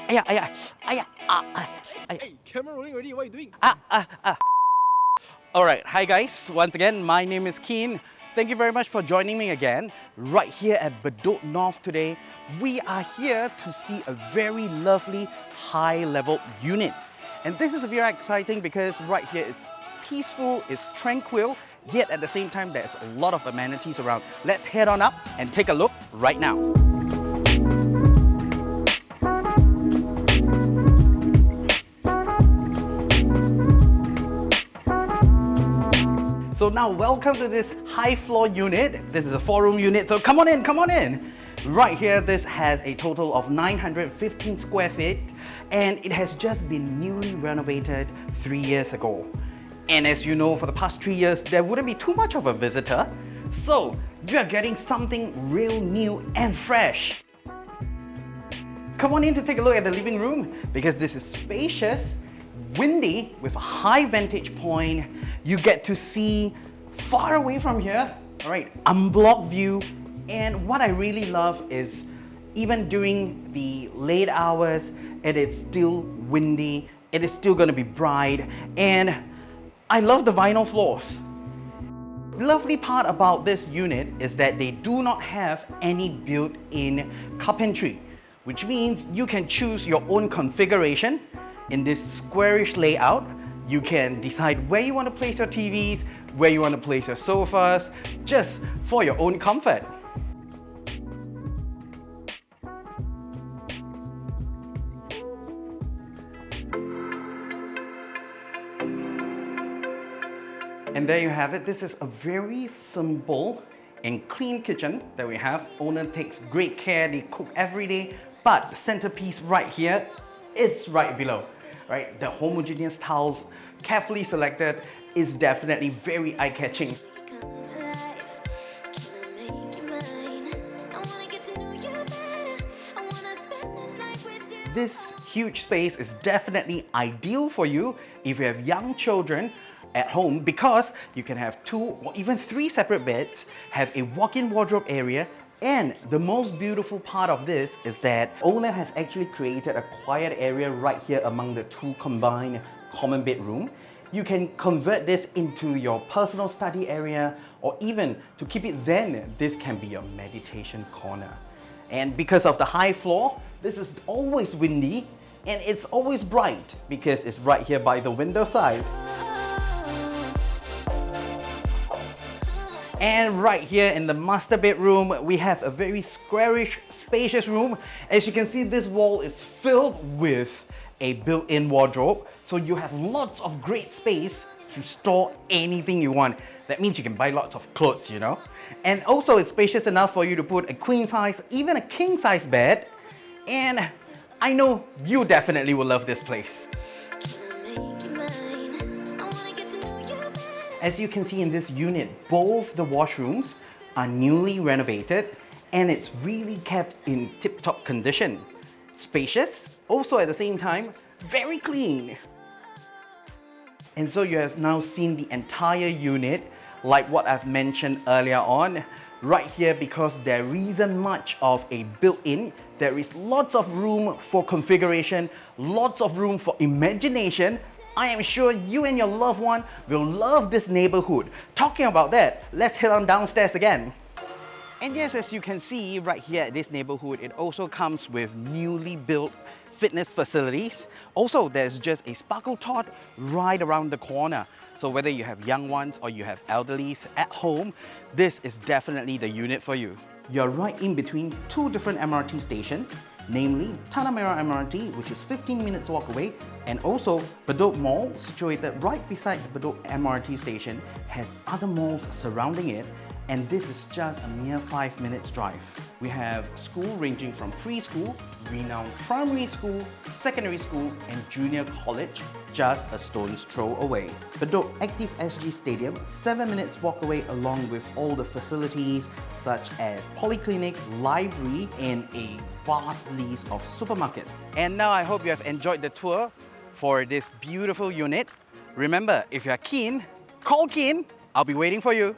Hey, camera rolling already, what are you doing? Alright, hi guys. Once again, my name is Keen. Thank you very much for joining me again. Right here at Bedok North today, we are here to see a very lovely high-level unit. And this is very exciting because right here it's peaceful, it's tranquil, yet at the same time there's a lot of amenities around. Let's head on up and take a look right now. So now welcome to this high floor unit. This is a 4-room unit, so come on in, come on in. Right here, this has a total of 915 square feet and it has just been newly renovated 3 years ago. And as you know, for the past 3 years, there wouldn't be too much of a visitor. So you are getting something real new and fresh. Come on in to take a look at the living room because this is spacious, windy with a high vantage point. You get to see far away from here, all right, unblocked view. And what I really love is even during the late hours, it is still windy, it is still gonna be bright, and I love the vinyl floors. Lovely part about this unit is that they do not have any built-in carpentry, which means you can choose your own configuration in this squarish layout. You can decide where you want to place your TVs, where you want to place your sofas, just for your own comfort. And there you have it. This is a very simple and clean kitchen that we have. Owner takes great care, they cook every day, but the centerpiece right here, it's right below. Right, the homogeneous tiles, carefully selected, is definitely very eye-catching. This huge space is definitely ideal for you if you have young children at home because you can have 2 or even 3 separate beds, have a walk-in wardrobe area, and the most beautiful part of this is that owner has actually created a quiet area right here among the 2 combined common bedroom. You can convert this into your personal study area, or even to keep it zen, this can be your meditation corner. And because of the high floor, this is always windy and it's always bright because it's right here by the window side. And right here in the master bedroom, we have a very squarish, spacious room. As you can see, this wall is filled with a built-in wardrobe. So you have lots of great space to store anything you want. That means you can buy lots of clothes, you know. And also it's spacious enough for you to put a queen size, even a king size bed. And I know you definitely will love this place. As you can see in this unit, both the washrooms are newly renovated and it's really kept in tip-top condition. Spacious, also at the same time, very clean. And so you have now seen the entire unit, like what I've mentioned earlier on. Right here, because there isn't much of a built-in, there is lots of room for configuration, lots of room for imagination. I am sure you and your loved one will love this neighborhood. Talking about that, let's head on downstairs again. And yes, as you can see right here at this neighborhood, it also comes with newly built fitness facilities. Also, there's just a sparkle tot right around the corner. So whether you have young ones or you have elderlies at home, this is definitely the unit for you. You're right in between 2 different MRT stations, namely Tanah Merah MRT, which is 15 minutes walk away, and also Bedok Mall, situated right beside the Bedok MRT station, has other malls surrounding it, and this is just a mere 5 minutes drive. We have school ranging from preschool, renowned primary school, secondary school, and junior college, just a stone's throw away. Bedok Active SG Stadium, 7 minutes walk away, along with all the facilities such as polyclinic, library, and a vast list of supermarkets. And now I hope you have enjoyed the tour for this beautiful unit. Remember, if you are keen, call Keen. I'll be waiting for you.